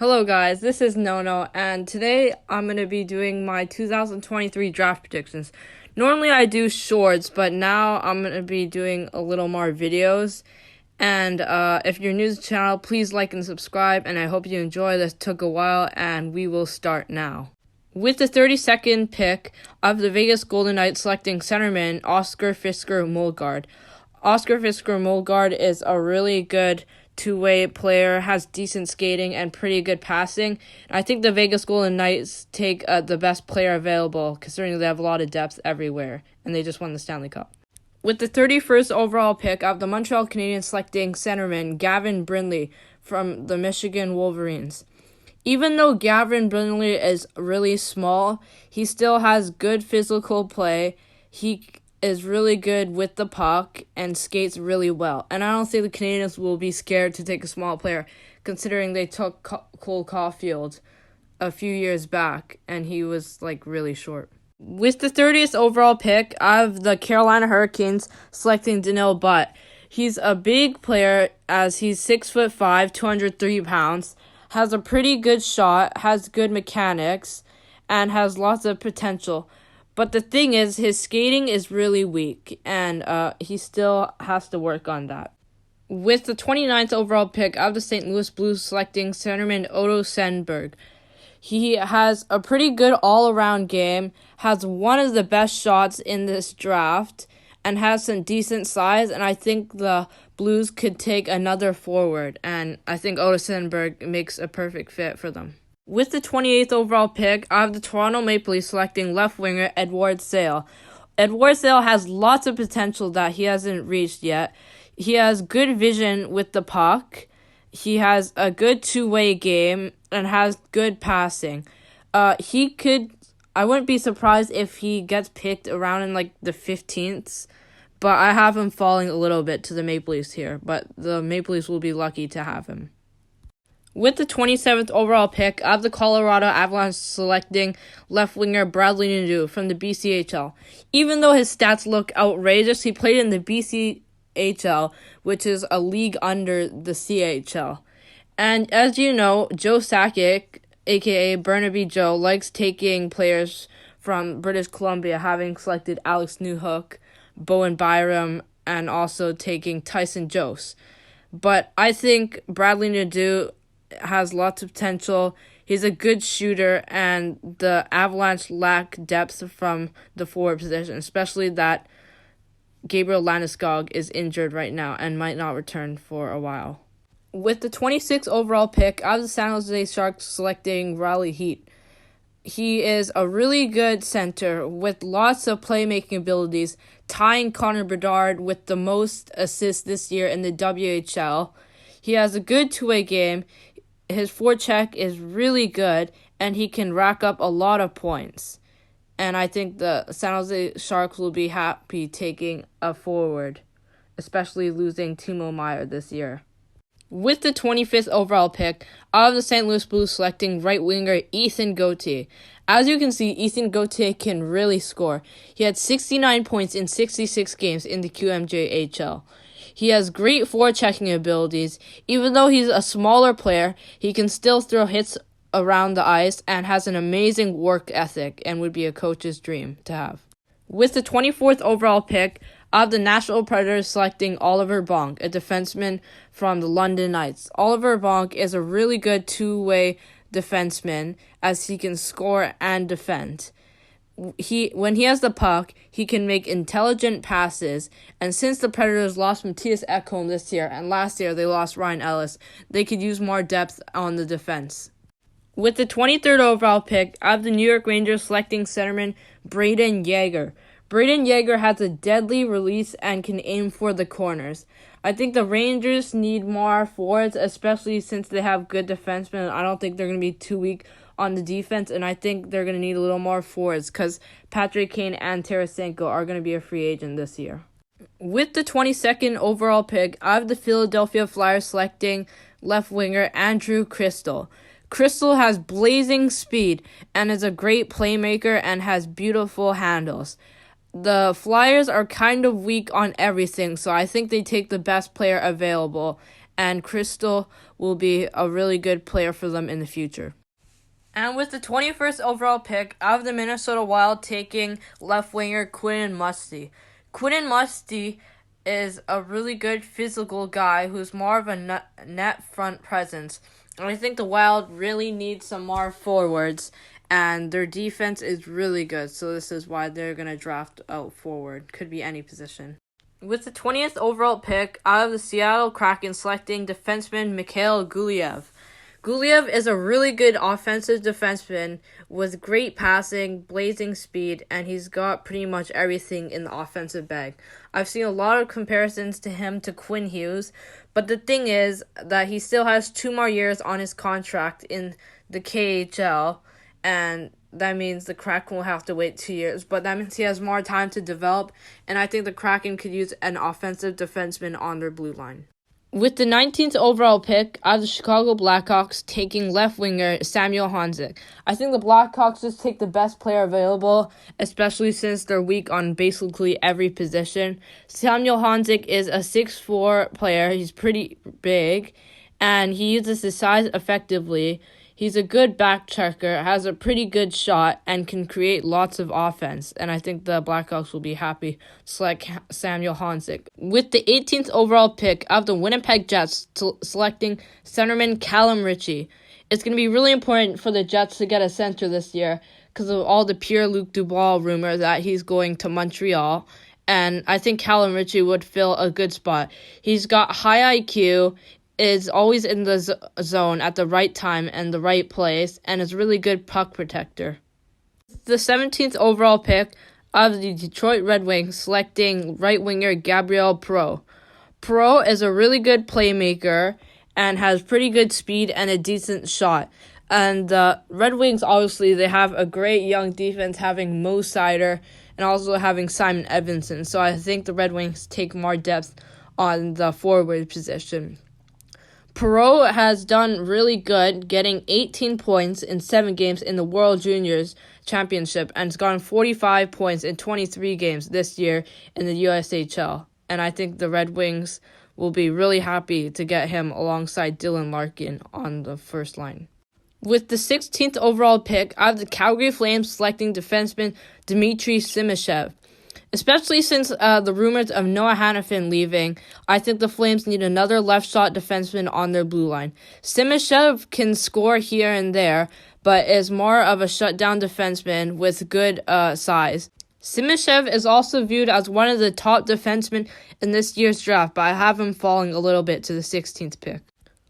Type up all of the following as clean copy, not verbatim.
Hello guys, this is Nono, and today I'm going to be doing my 2023 draft predictions. Normally I do shorts, but now I'm going to be doing a little more videos. And if you're new to the channel, please like and subscribe, and I hope you enjoy. This took a while, and we will start now. With the 32nd pick of the Vegas Golden Knights selecting centerman Oscar Fisker Molgaard. Oscar Fisker Molgaard is a really good two-way player, has decent skating and pretty good passing. I think the Vegas Golden Knights take the best player available, considering they have a lot of depth everywhere, and they just won the Stanley Cup. With the 31st overall pick of the Montreal Canadiens selecting centerman GAVIN Brindley from the Michigan Wolverines. Even though GAVIN Brindley is really small, he still has good physical play. He is really good with the puck and skates really well. And I don't think the Canadiens will be scared to take a small player, considering they took Cole Caulfield a few years back, and he was really short. With the 30th overall pick of the Carolina Hurricanes selecting Daniel Butt. He's a big player as he's 6'5", 203 pounds, has a pretty good shot, has good mechanics, and has lots of potential. But the thing is, his skating is really weak, and he still has to work on that. With the 29th overall pick of the St. Louis Blues selecting centerman Otto Sandberg. He has a pretty good all-around game, has one of the best shots in this draft, and has some decent size, and I think the Blues could take another forward, and I think Otto Sandberg makes a perfect fit for them. With the 28th overall pick of the Toronto Maple Leafs selecting left winger Eduard Sale. Eduard Sale has lots of potential that he hasn't reached yet. He has good vision with the puck. He has a good two-way game and has good passing. I wouldn't be surprised if he gets picked around in the 15th, but I have him falling a little bit to the Maple Leafs here, but the Maple Leafs will be lucky to have him. With the 27th overall pick of the Colorado Avalanche selecting left winger Bradley Nadeau from the BCHL. Even though his stats look outrageous, he played in the BCHL, which is a league under the CHL. And as you know, Joe Sakic, aka Burnaby Joe, likes taking players from British Columbia, having selected Alex Newhook, Bowen Byram, and also taking Tyson Jost. But I think Bradley Nadeau has lots of potential. He's a good shooter, and the Avalanche lack depth from the forward position, especially that Gabriel Landeskog is injured right now and might not return for a while. With the 26th overall pick of the San Jose Sharks selecting Riley Heat. He is a really good center with lots of playmaking abilities, tying Connor Bedard with the most assists this year in the WHL. He has a good two-way game. His forecheck is really good, and he can rack up a lot of points. And I think the San Jose Sharks will be happy taking a forward, especially losing Timo Meier this year. With the 25th overall pick of the St. Louis Blues selecting right winger Ethan Gauthier. As you can see, Ethan Gauthier can really score. He had 69 points in 66 games in the QMJHL. He has great forechecking abilities. Even though he's a smaller player, he can still throw hits around the ice and has an amazing work ethic and would be a coach's dream to have. With the 24th overall pick of the Nashville Predators selecting Oliver Bonk, a defenseman from the London Knights. Oliver Bonk is a really good two-way defenseman as he can score and defend. When he has the puck, he can make intelligent passes, and since the Predators lost Mattias Ekholm this year, and last year they lost Ryan Ellis, they could use more depth on the defense. With the 23rd overall pick of the New York Rangers selecting centerman Brayden Yager. Brayden Yager has a deadly release and can aim for the corners. I think the Rangers need more forwards, especially since they have good defensemen. I don't think they're going to be too weak on the defense, and I think they're going to need a little more forwards because Patrick Kane and Tarasenko are going to be a free agent this year. With the 22nd overall pick of the Philadelphia Flyers selecting left winger Andrew Crystal. Crystal has blazing speed and is a great playmaker and has beautiful handles. The Flyers are kind of weak on everything, so I think they take the best player available, and Crystal will be a really good player for them in the future. And with the 21st overall pick, I have the Minnesota Wild taking left winger Quentin Musty. Quentin Musty is a really good physical guy who's more of a net front presence. And I think the Wild really need some more forwards, and their defense is really good. So this is why they're going to draft out forward. Could be any position. With the 20th overall pick, out of the Seattle Kraken selecting defenseman Mikhail Gulyayev. Gulyayev is a really good offensive defenseman with great passing, blazing speed, and he's got pretty much everything in the offensive bag. I've seen a lot of comparisons to him to Quinn Hughes, but the thing is that he still has 2 more years on his contract in the KHL, and that means the Kraken will have to wait 2 years, but that means he has more time to develop, and I think the Kraken could use an offensive defenseman on their blue line. With the 19th overall pick, I have the Chicago Blackhawks taking left winger Samuel Honzek. I think the Blackhawks just take the best player available, especially since they're weak on basically every position. Samuel Honzek is a 6'4" player. He's pretty big, and he uses his size effectively. He's a good back checker, has a pretty good shot, and can create lots of offense. And I think the Blackhawks will be happy to select Samuel Honzek. With the 18th overall pick of the Winnipeg Jets selecting centerman Callum Ritchie. It's going to be really important for the Jets to get a center this year because of all the Pierre-Luc Dubois rumor that he's going to Montreal. And I think Callum Ritchie would fill a good spot. He's got high IQ, is always in the zone at the right time and the right place, and is a really good puck protector. The 17th overall pick of the Detroit Red Wings selecting right winger Gabriel Perreault. Perreault is a really good playmaker and has pretty good speed and a decent shot. And the Red Wings, obviously, they have a great young defense having Mo Seider and also having Simon Edvinsson. So I think the Red Wings take more depth on the forward position. Perreault has done really good, getting 18 points in 7 games in the World Juniors Championship, and has gotten 45 points in 23 games this year in the USHL. And I think the Red Wings will be really happy to get him alongside Dylan Larkin on the first line. With the 16th overall pick, I have the Calgary Flames selecting defenseman Dmitry Simashev. Especially since the rumors of Noah Hanifin leaving, I think the Flames need another left-shot defenseman on their blue line. Simashev can score here and there, but is more of a shutdown defenseman with good size. Simashev is also viewed as one of the top defensemen in this year's draft, but I have him falling a little bit to the 16th pick.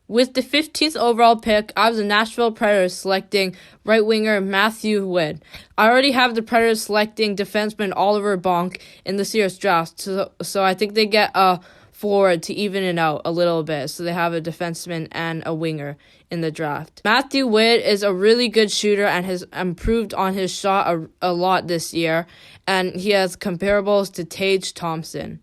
With the 15th overall pick, I have the Nashville Predators selecting right winger Matthew Wood. I already have the Predators selecting defenseman Oliver Bonk in this year's draft, so I think they get a forward to even it out a little bit, so they have a defenseman and a winger in the draft. Matthew Wood is a really good shooter and has improved on his shot a lot this year, and he has comparables to Tage Thompson.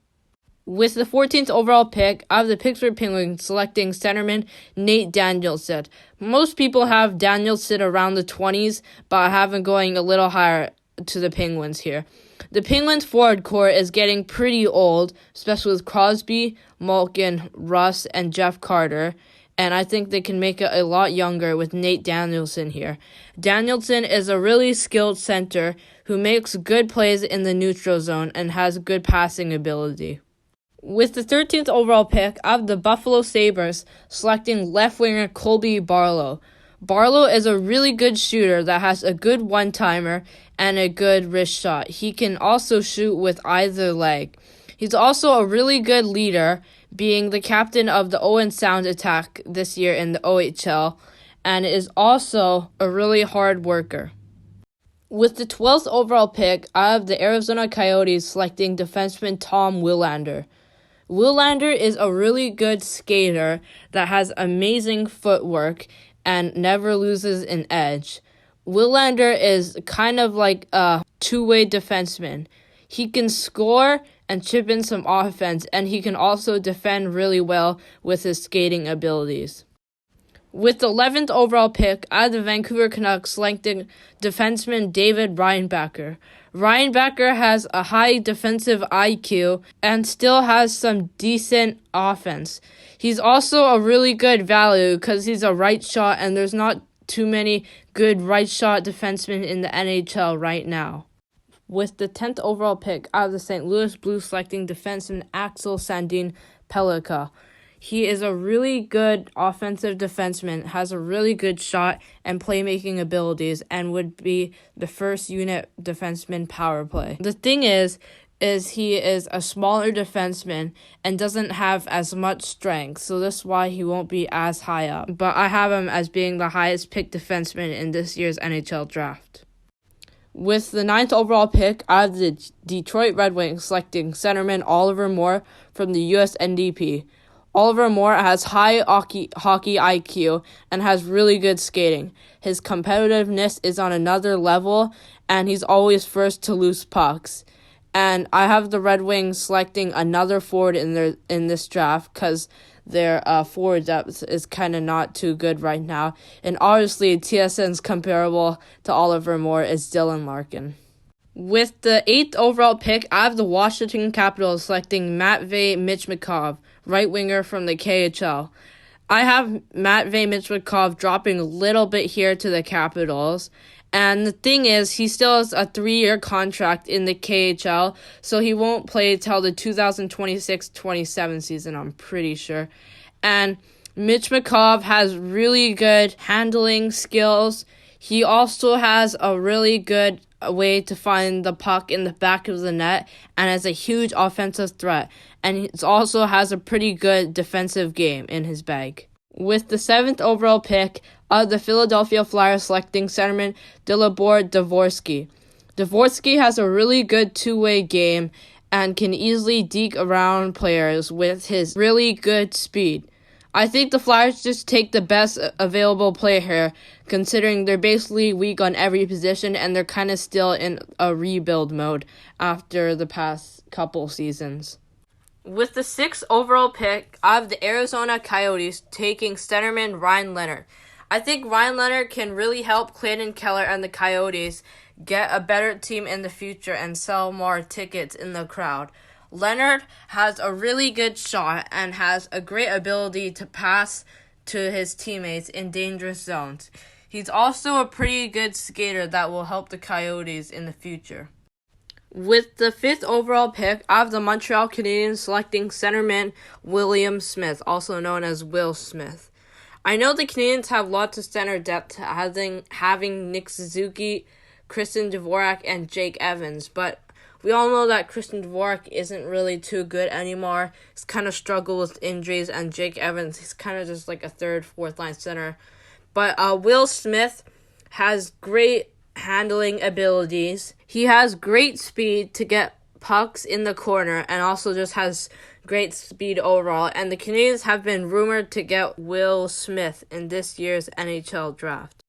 With the 14th overall pick, I have the Pittsburgh Penguins selecting centerman Nate Danielson. Most people have Danielson around the 20s, but I have him going a little higher to the Penguins here. The Penguins forward core is getting pretty old, especially with Crosby, Malkin, Russ, and Jeff Carter, and I think they can make it a lot younger with Nate Danielson here. Danielson is a really skilled center who makes good plays in the neutral zone and has good passing ability. With the 13th overall pick, I have the Buffalo Sabres selecting left winger Colby Barlow. Barlow is a really good shooter that has a good one-timer and a good wrist shot. He can also shoot with either leg. He's also a really good leader, being the captain of the Owen Sound attack this year in the OHL, and is also a really hard worker. With the 12th overall pick, I have the Arizona Coyotes selecting defenseman Tom Willander. Willander is a really good skater that has amazing footwork and never loses an edge. Willander is kind of like a two-way defenseman. He can score and chip in some offense, and he can also defend really well with his skating abilities. With the 11th overall pick, I have the Vancouver Canucks selecting defenseman David Reinbacher. Reinbacher has a high defensive IQ and still has some decent offense. He's also a really good value because he's a right shot, and there's not too many good right shot defensemen in the NHL right now. With the 10th overall pick out of the St. Louis Blues selecting defenseman Axel Sandin Pellikka. He is a really good offensive defenseman, has a really good shot and playmaking abilities, and would be the first unit defenseman power play. The thing is he is a smaller defenseman and doesn't have as much strength, so that's why he won't be as high up. But I have him as being the highest picked defenseman in this year's NHL draft. With the 9th overall pick, I have the Detroit Red Wings selecting centerman Oliver Moore from the USNDP. Oliver Moore has high hockey IQ and has really good skating. His competitiveness is on another level, and he's always first to loose pucks. And I have the Red Wings selecting another forward in this draft because their forward depth is kind of not too good right now. And obviously, TSN's comparable to Oliver Moore is Dylan Larkin. With the 8th overall pick, I have the Washington Capitals selecting Matvei Michmakov, right winger from the KHL. I have Matvei Michmakov dropping a little bit here to the Capitals. And the thing is, he still has a 3-year contract in the KHL, so he won't play till the 2026-27 season, I'm pretty sure. And Michmakov has really good handling skills. He also has a really good way to find the puck in the back of the net and has a huge offensive threat. And he also has a pretty good defensive game in his bag. With the 7th overall pick of the Philadelphia Flyers selecting centerman Dalibor Dvorsky. Dvorsky has a really good two-way game and can easily deke around players with his really good speed. I think the Flyers just take the best available player here, considering they're basically weak on every position and they're kind of still in a rebuild mode after the past couple seasons. With the 6th overall pick, I have the Arizona Coyotes taking centerman Ryan Leonard. I think Ryan Leonard can really help Clayton Keller and the Coyotes get a better team in the future and sell more tickets in the crowd. Leonard has a really good shot and has a great ability to pass to his teammates in dangerous zones. He's also a pretty good skater that will help the Coyotes in the future. With the 5th overall pick, I have the Montreal Canadiens selecting centerman William Smith, also known as Will Smith. I know the Canadiens have lots of center depth, having Nick Suzuki, Kristen Dvorak, and Jake Evans, but we all know that Kristen Dvorak isn't really too good anymore. He's kind of struggled with injuries, and Jake Evans, he's kind of just like a third, fourth line center. But Will Smith has great handling abilities. He has great speed to get pucks in the corner and also just has great speed overall. And the Canadiens have been rumored to get Will Smith in this year's NHL draft.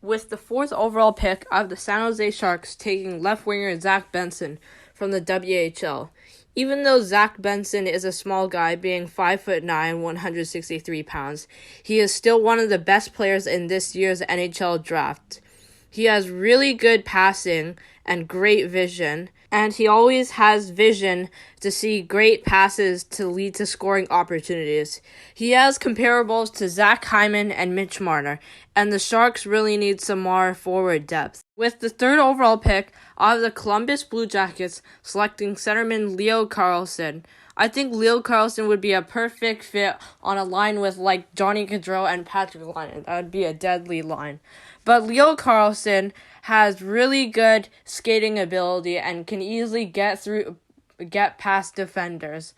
With the 4th overall pick of the San Jose Sharks taking left winger Zach Benson from the WHL. Even though Zach Benson is a small guy, being 5'9", 163 pounds, he is still one of the best players in this year's NHL draft. He has really good passing and great vision, and he always has vision to see great passes to lead to scoring opportunities. He has comparables to Zach Hyman and Mitch Marner, and the Sharks really need some more forward depth. With the 3rd overall pick of the Columbus Blue Jackets selecting centerman Leo Carlsson, I think Leo Carlsson would be a perfect fit on a line with like Johnny Gaudreau and Patrick Laine. That would be a deadly line. But Leo Carlsson has really good skating ability and can easily get past defenders.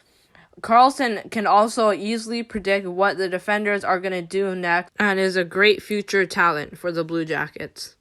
Carlsson can also easily predict what the defenders are going to do next and is a great future talent for the Blue Jackets.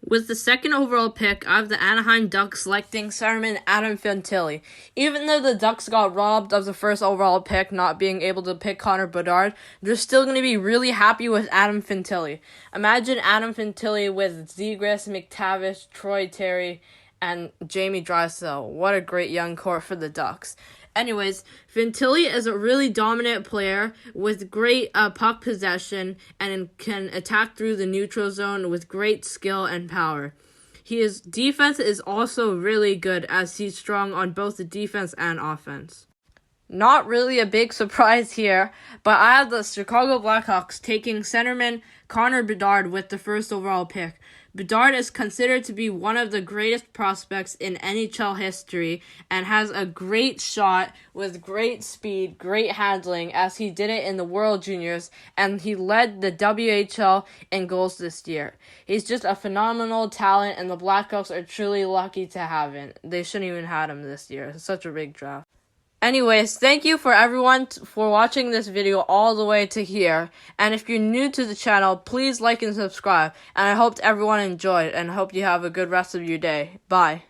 With the 2nd overall pick, I have the Anaheim Ducks selecting centerman Adam Fantilli. Even though the Ducks got robbed of the 1st overall pick, not being able to pick Connor Bedard, they're still going to be really happy with Adam Fantilli. Imagine Adam Fantilli with Zegras, McTavish, Troy Terry, and Jamie Drysdale. What a great young core for the Ducks. Anyways, Fantilli is a really dominant player with great puck possession and can attack through the neutral zone with great skill and power. His defense is also really good as he's strong on both the defense and offense. Not really a big surprise here, but I have the Chicago Blackhawks taking centerman Connor Bedard with the first overall pick. Bedard is considered to be one of the greatest prospects in NHL history and has a great shot with great speed, great handling, as he did it in the World Juniors, and he led the WHL in goals this year. He's just a phenomenal talent, and the Blackhawks are truly lucky to have him. They shouldn't even have him this year. It's such a big draft. Anyways, thank you for everyone for watching this video all the way to here. And if you're new to the channel, please like and subscribe. And I hope everyone enjoyed and hope you have a good rest of your day. Bye.